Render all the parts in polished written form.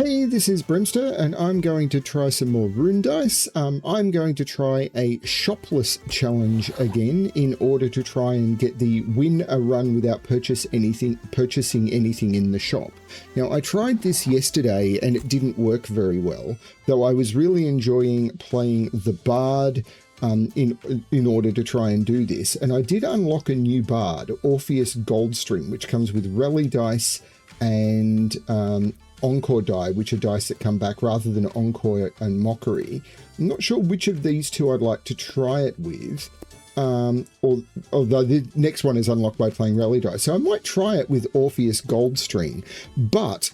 Hey, this is Brimster, and I'm going to try some more Rune Dice. I'm going to try a Shopless challenge again in order to try and get the win a run without purchasing anything in the shop. Now, I tried this yesterday and it didn't work very well, though I was really enjoying playing the Bard in order to try and do this. And I did unlock a new Bard, Orpheus Goldstring, which comes with Rally Dice and Encore die, which are dice that come back rather than Encore and Mockery. I'm not sure which of these two I'd like to try it with, although the next one is unlocked by playing Rally Dice. So I might try it with Orpheus Goldstring. But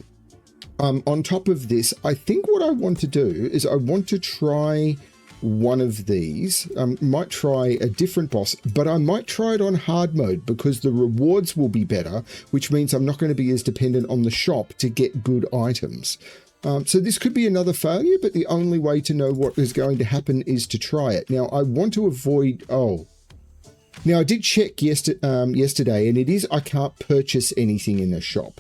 on top of this, I think what I want to do is I want to try one of these. Might try a different boss, but I might try it on hard mode because the rewards will be better, which means I'm not going to be as dependent on the shop to get good items. So this could be another failure, but the only way to know what is going to happen is to try it. Now, I want to avoid... Now, I did check yesterday, and it is I can't purchase anything in a shop.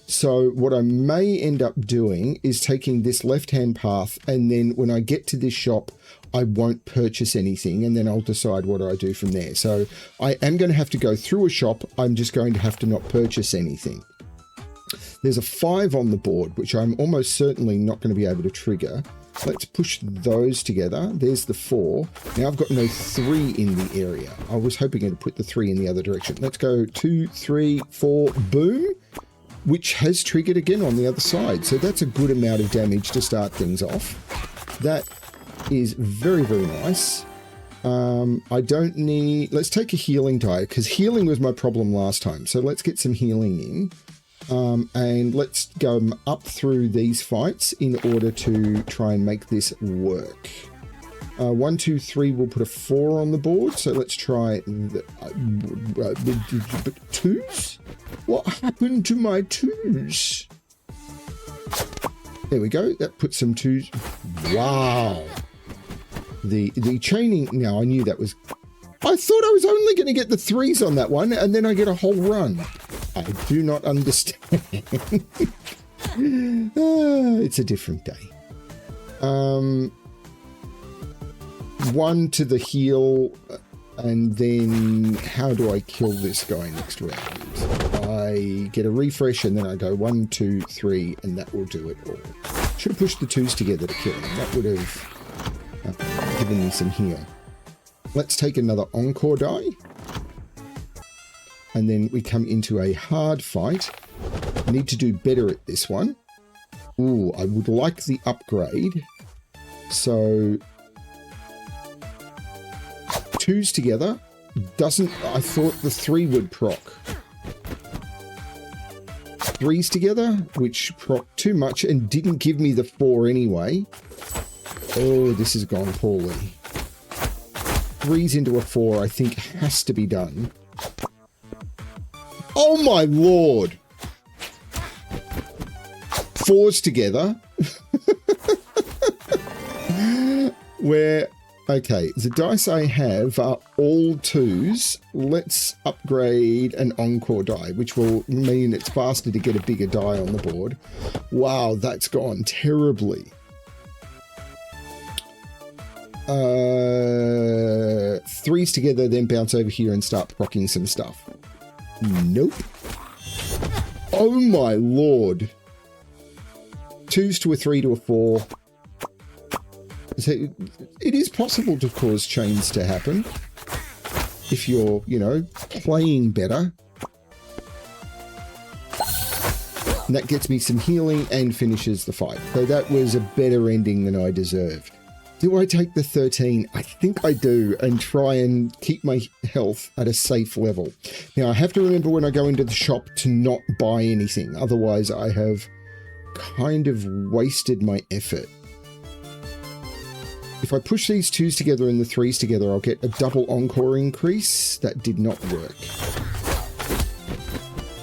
So what I may end up doing is taking this left-hand path, and then when I get to this shop, I won't purchase anything, and then I'll decide what I do from there. So I am going to have to go through a shop. I'm just going to have to not purchase anything. There's a 5 on the board, which I'm almost certainly not going to be able to trigger. Let's push those together. There's the 4. Now I've got no 3 in the area. I was hoping to put the 3 in the other direction. Let's go 2, 3, 4, boom, which has triggered again on the other side. So that's a good amount of damage to start things off. That is very, very nice. I don't need... Let's take a healing die, because healing was my problem last time. So let's get some healing in. And let's go up through these fights in order to try and make this work. 1, 2, 3, we'll put a 4 on the board. So let's try the 2s? What happened to my 2s? There we go. That puts some 2s. Wow. The chaining... Now, I knew that was... I thought I was only going to get the 3s on that one, and then I get a whole run. I do not understand. It's a different day. 1 to the heal, and then how do I kill this guy next round? I get a refresh, and then I go 1, 2, 3, and that will do it all. Should have pushed the 2s together to kill him. That would have given me some heal. Let's take another Encore die. And then we come into a hard fight. I need to do better at this one. Ooh, I would like the upgrade. So 2s together doesn't... I thought the 3 would proc. 3s together, which proc too much and didn't give me the 4 anyway. Oh, this has gone poorly. 3s into a 4, I think, has to be done. Oh my lord! 4s together. Where, okay, the dice I have are all 2s. Let's upgrade an Encore die, which will mean it's faster to get a bigger die on the board. Wow, that's gone terribly. 3s together, then bounce over here and start procking some stuff. Nope. Oh my lord. 2s to a 3 to a 4. So it is possible to cause chains to happen if you're, you know, playing better. And that gets me some healing and finishes the fight. So that was a better ending than I deserved. Do I take the 13? I think I do, and try and keep my health at a safe level. Now, I have to remember when I go into the shop to not buy anything. Otherwise, I have kind of wasted my effort. If I push these 2s together and the 3s together, I'll get a double Encore increase. That did not work.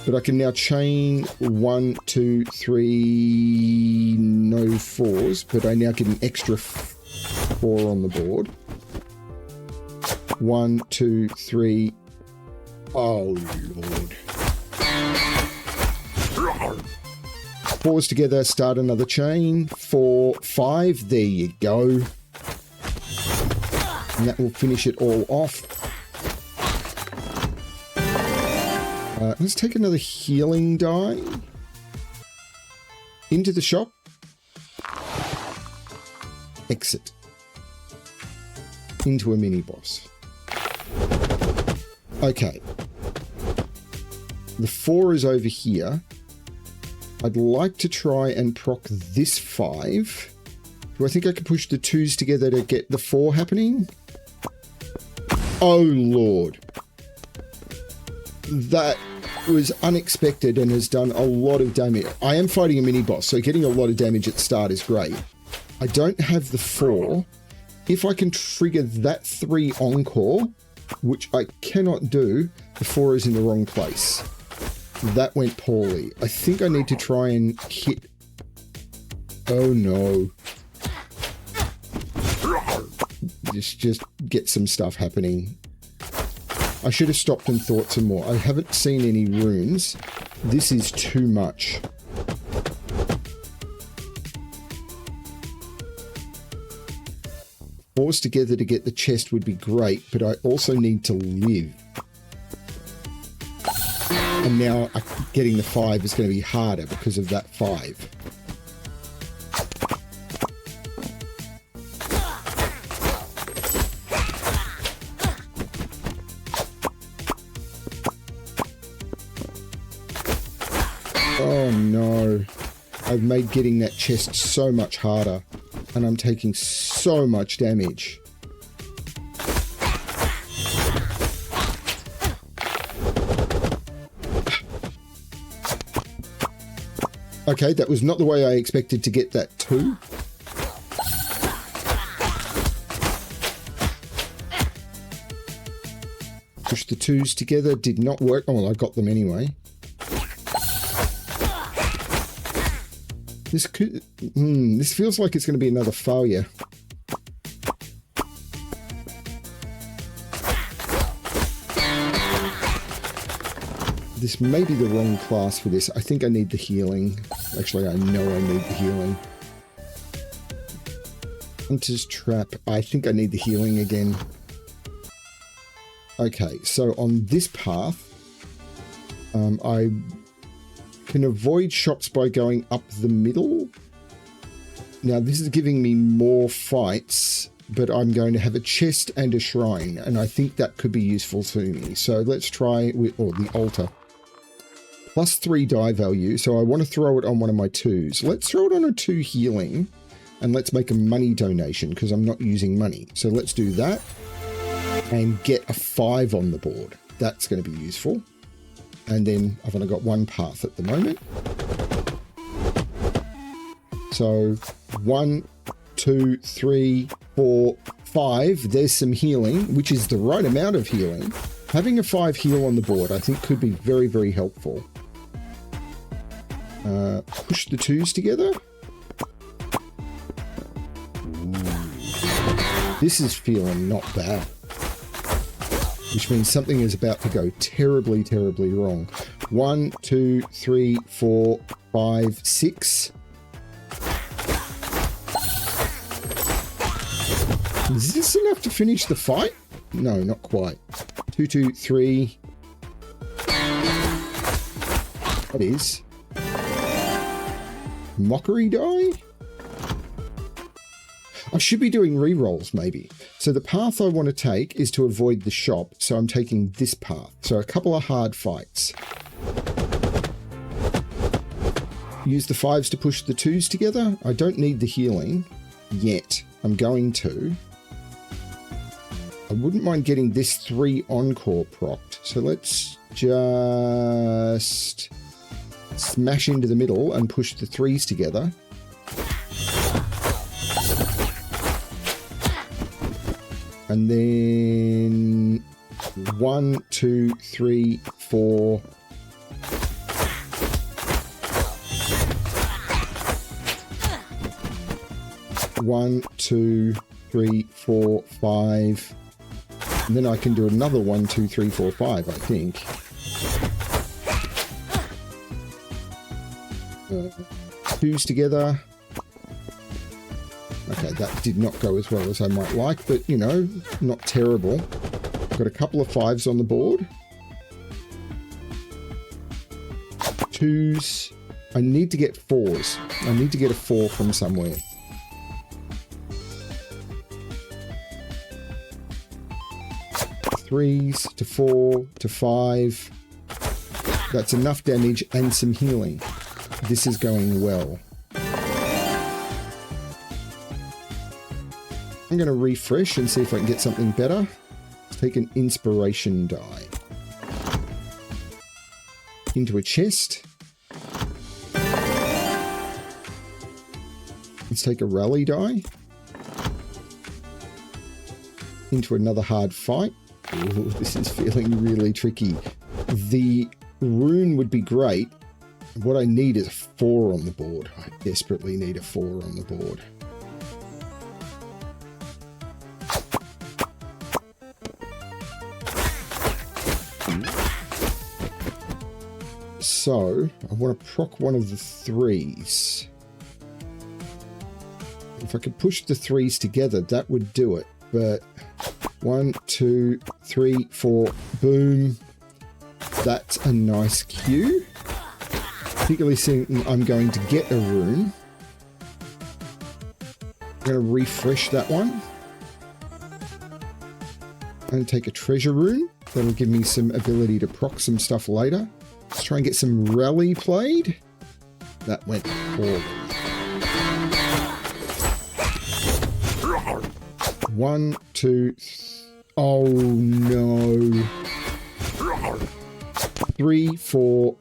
But I can now chain 1, 2, 3, no 4s, but I now get an extra 4 on the board. 1, 2, 3. Oh, Lord. 4s together, start another chain. 4, 5. There you go. And that will finish it all off. Let's take another healing die. Into the shop. Exit. Into a mini-boss. Okay. The 4 is over here. I'd like to try and proc this 5. Do I think I can push the 2s together to get the 4 happening? Oh, Lord. That was unexpected and has done a lot of damage. I am fighting a mini-boss, so getting a lot of damage at the start is great. I don't have the 4. If I can trigger that 3 encore, which I cannot do, the 4 is in the wrong place. That went poorly. I think I need to try and hit... Oh no. Just get some stuff happening. I should have stopped and thought some more. I haven't seen any runes. This is too much. Force together to get the chest would be great, but I also need to live. And now getting the 5 is going to be harder because of that 5. Oh no. I've made getting that chest so much harder. And I'm taking so much damage. Okay, that was not the way I expected to get that 2. Push the 2s together, did not work. Oh, well, I got them anyway. This could... this feels like it's going to be another failure. This may be the wrong class for this. I think I need the healing. Actually, I know I need the healing. Hunter's Trap. I think I need the healing again. Okay, so on this path, I can avoid shops by going up the middle. Now, this is giving me more fights, but I'm going to have a chest and a shrine, and I think that could be useful to me. So let's try with the altar. +3 die value, so I want to throw it on one of my 2s. Let's throw it on a 2 healing, and let's make a money donation, because I'm not using money. So let's do that, and get a 5 on the board. That's going to be useful. And then I've only got 1 path at the moment. So 1, 2, 3, 4, 5. There's some healing, which is the right amount of healing. Having a 5 heal on the board, I think, could be very, very helpful. Push the 2s together. Ooh. This is feeling not bad. Which means something is about to go terribly, terribly wrong. 1, 2, 3, 4, 5, 6. Is this enough to finish the fight? No, not quite. 2, 2, 3. That is. Mockery die? I should be doing rerolls, maybe. So the path I want to take is to avoid the shop, so I'm taking this path. So a couple of hard fights. Use the 5s to push the 2s together. I don't need the healing yet. I'm going to. I wouldn't mind getting this 3 encore procced. So let's just smash into the middle and push the 3s together. And then 1, 2, 3, 4. One, 2, 3, 4, 5. And then I can do another 1, 2, 3, 4, 5, I think. twos together. Okay, that did not go as well as I might like, but, you know, not terrible. Got a couple of fives on the board. Twos. I need to get fours. I need to get a four from somewhere. Threes to four to five. That's enough damage and some healing. This is going well. I'm going to refresh and see if I can get something better. Let's take an inspiration die. Into a chest. Let's take a rally die. Into another hard fight. Ooh, this is feeling really tricky. The rune would be great. What I need is a 4 on the board. I desperately need a 4 on the board. So, I want to proc one of the 3s. If I could push the 3s together, that would do it. But 1, 2, 3, 4, boom. That's a nice cue. Particularly seeing I'm going to get a rune. I'm going to refresh that one. I'm going to take a treasure rune. That'll give me some ability to proc some stuff later. Let's try and get some rally played. That went poorly. 1, 2, oh no. 3, 4,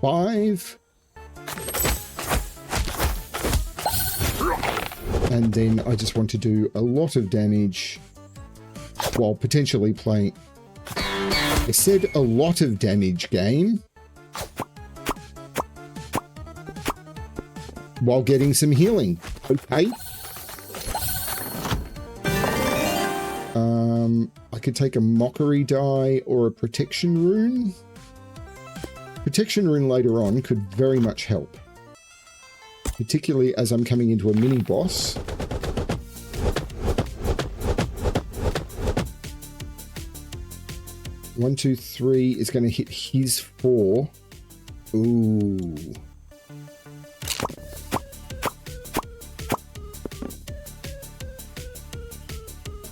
5. And then I just want to do a lot of damage while potentially playing. I said a lot of damage, game. While getting some healing. Okay. I could take a mockery die or a protection rune. Protection rune later on could very much help. Particularly as I'm coming into a mini boss. One, 2, 3 is going to hit his 4. Ooh.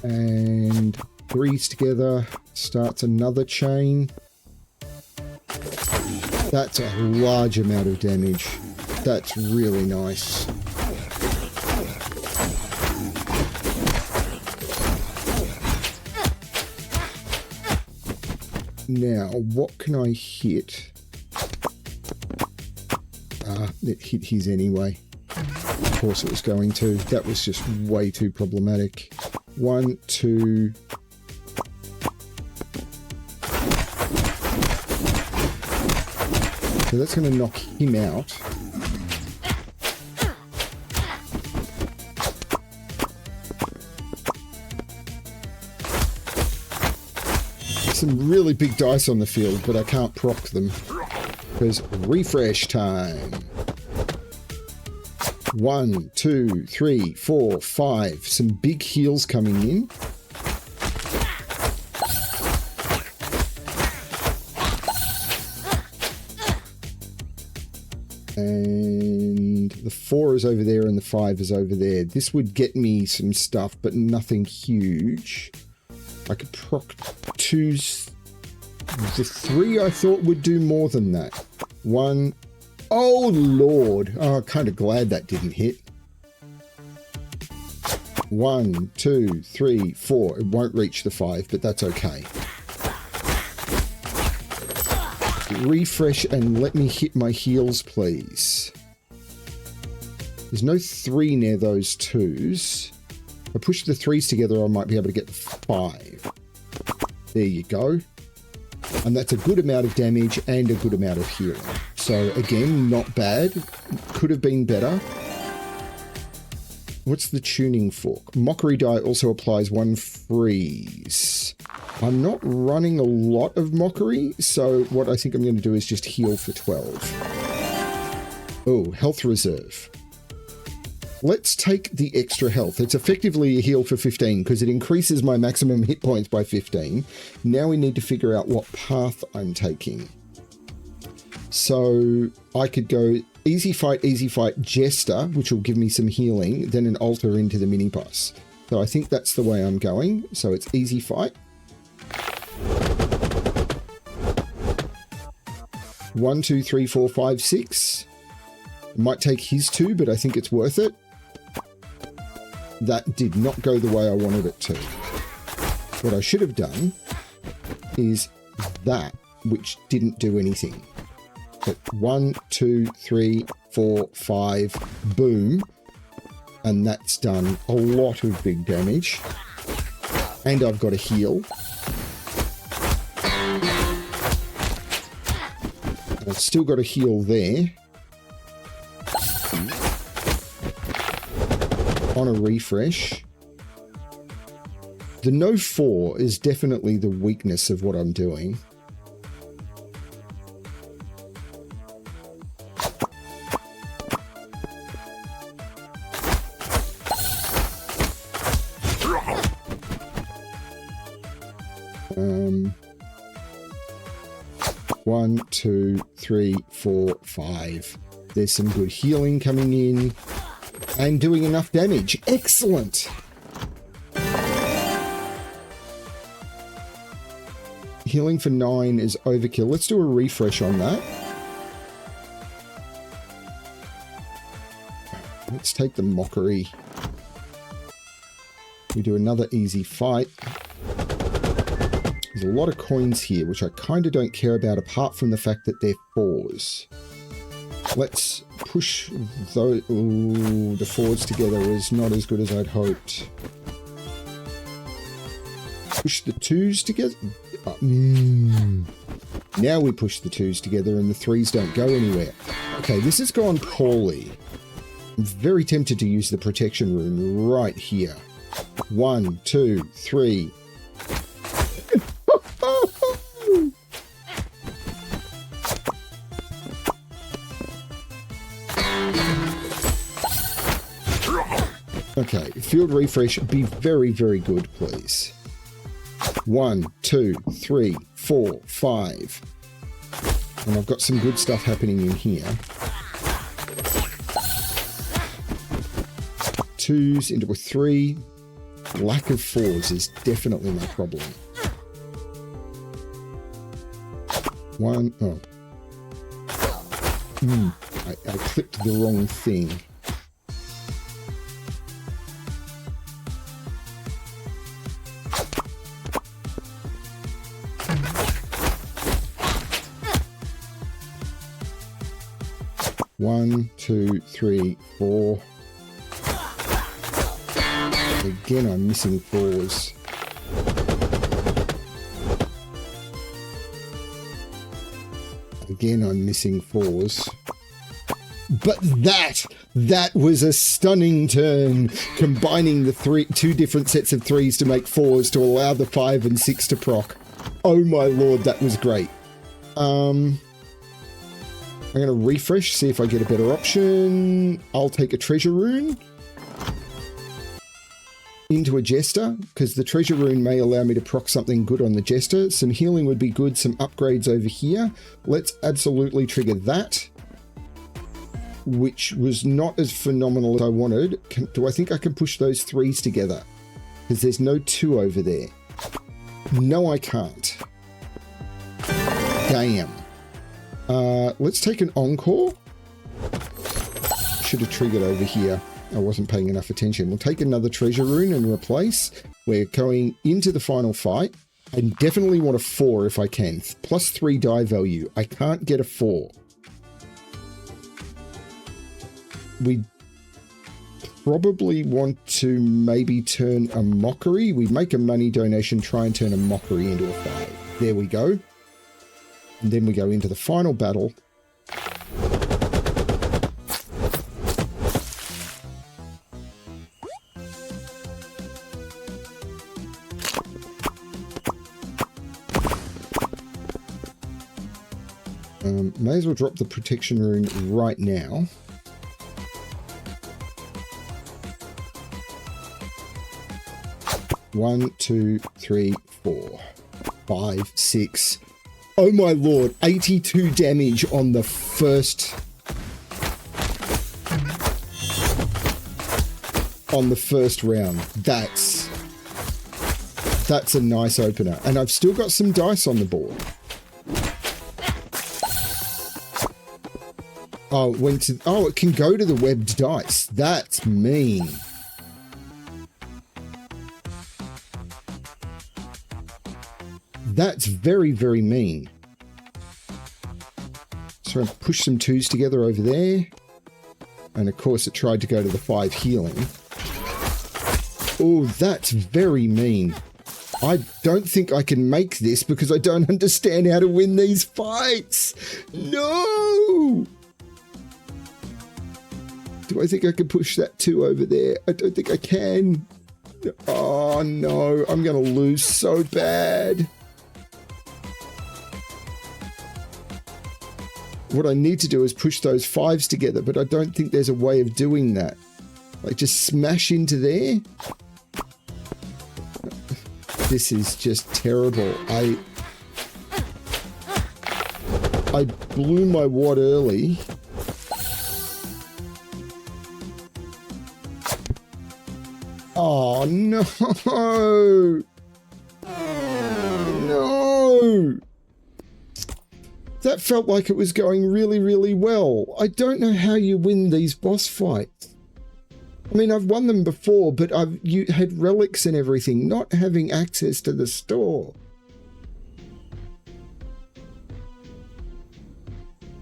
And 3s together starts another chain. That's a large amount of damage. That's really nice. Now, what can I hit? It hit his anyway. Of course it was going to. That was just way too problematic. 1, 2... So that's going to knock him out. Some really big dice on the field, but I can't proc them. Because refresh time. 1, 2, 3, 4, 5. Some big heals coming in. And the 4 is over there and the 5 is over there. This would get me some stuff, but nothing huge. I could proc 2s. The 3 I thought would do more than that. 1. Oh, Lord. Oh, I'm kind of glad that didn't hit. 1, 2, 3, 4. It won't reach the 5, but that's okay. Refresh and let me hit my heals, please. There's no 3 near those 2s. If I push the 3s together, I might be able to get the 5. There you go. And that's a good amount of damage and a good amount of healing. So again, not bad. Could have been better. What's the tuning fork? Mockery die also applies 1 freeze. I'm not running a lot of mockery, so what I think I'm going to do is just heal for 12. Oh, health reserve. Let's take the extra health. It's effectively a heal for 15 because it increases my maximum hit points by 15. Now we need to figure out what path I'm taking. So I could go easy fight, Jester, which will give me some healing, then an altar into the mini boss. So I think that's the way I'm going. So it's easy fight. 1, 2, 3, 4, 5, 6. Might take his 2, but I think it's worth it. That did not go the way I wanted it to. What I should have done is that, which didn't do anything. But 1, 2, 3, 4, 5, boom. And that's done a lot of big damage. And I've got a heal. I've still got a heal there. On a refresh. The no 4 is definitely the weakness of what I'm doing. One, 2, 3, 4, 5. There's some good healing coming in. And doing enough damage. Excellent! Healing for 9 is overkill. Let's do a refresh on that. Let's take the mockery. We do another easy fight. There's a lot of coins here, which I kind of don't care about apart from the fact that they're 4s. Let's push those. Ooh, the 4s together is not as good as I'd hoped. Push the 2s together. Now we push the 2s together and the 3s don't go anywhere. Okay, this has gone poorly. I'm very tempted to use the protection rune right here. 1, 2, 3. Okay, field refresh, be very, very good, please. 1, 2, 3, 4, 5. And I've got some good stuff happening in here. 2s into a 3. Lack of 4s is definitely my problem. 1, oh. I clicked the wrong thing. One, 2, 3, 4. Again, I'm missing 4s. Again, I'm missing 4s. But that was a stunning turn, combining the 2 different sets of 3s to make 4s to allow the 5 and 6 to proc. Oh my lord, that was great. I'm going to refresh, see if I get a better option. I'll take a treasure rune into a jester, because the treasure rune may allow me to proc something good on the jester. Some healing would be good, some upgrades over here. Let's absolutely trigger that, which was not as phenomenal as I wanted. Do I think I can push those 3s together? Because there's no 2 over there. No, I can't. Damn. Let's take an encore. Should have triggered over here. I wasn't paying enough attention. We'll take another treasure rune and replace. We're going into the final fight. I definitely want a 4 if I can. +3 die value. I can't get a 4. We probably want to maybe turn a mockery. We make a money donation, try and turn a mockery into a 5. There we go. And then we go into the final battle. May as well drop the protection rune right now. One, two, three, 4, 5, 6. Oh my lord, 82 damage on the first round. That's a nice opener. And I've still got some dice on the board. Oh, it can go to the webbed dice. That's mean. That's very, very mean. So I push some 2s together over there. And of course it tried to go to the 5 healing. Oh, that's very mean. I don't think I can make this because I don't understand how to win these fights. No! Do I think I can push that 2 over there? I don't think I can. Oh no, I'm going to lose so bad. What I need to do is push those 5s together, but I don't think there's a way of doing that. Like just smash into there. This is just terrible. I blew my wad early. Oh no! No! That felt like it was going really, really well. I don't know how you win these boss fights. I mean, I've won them before, but you had relics and everything, not having access to the store.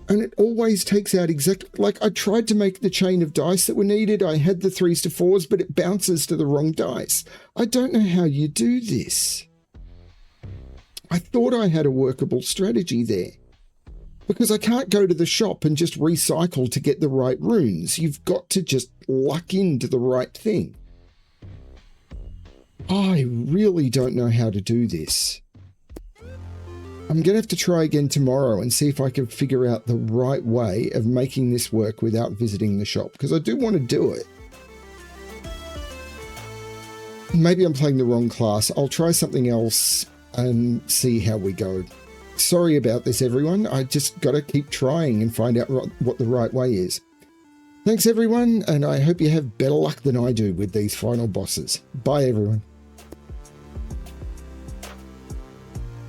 And it always takes out exactly... Like, I tried to make the chain of dice that were needed. I had the 3s to 4s, but it bounces to the wrong dice. I don't know how you do this. I thought I had a workable strategy there. Because I can't go to the shop and just recycle to get the right runes. You've got to just luck into the right thing. I really don't know how to do this. I'm going to have to try again tomorrow and see if I can figure out the right way of making this work without visiting the shop. Because I do want to do it. Maybe I'm playing the wrong class. I'll try something else and see how we go. Sorry about this, everyone. I just got to keep trying and find out what the right way is. Thanks, everyone, and I hope you have better luck than I do with these final bosses. Bye, everyone.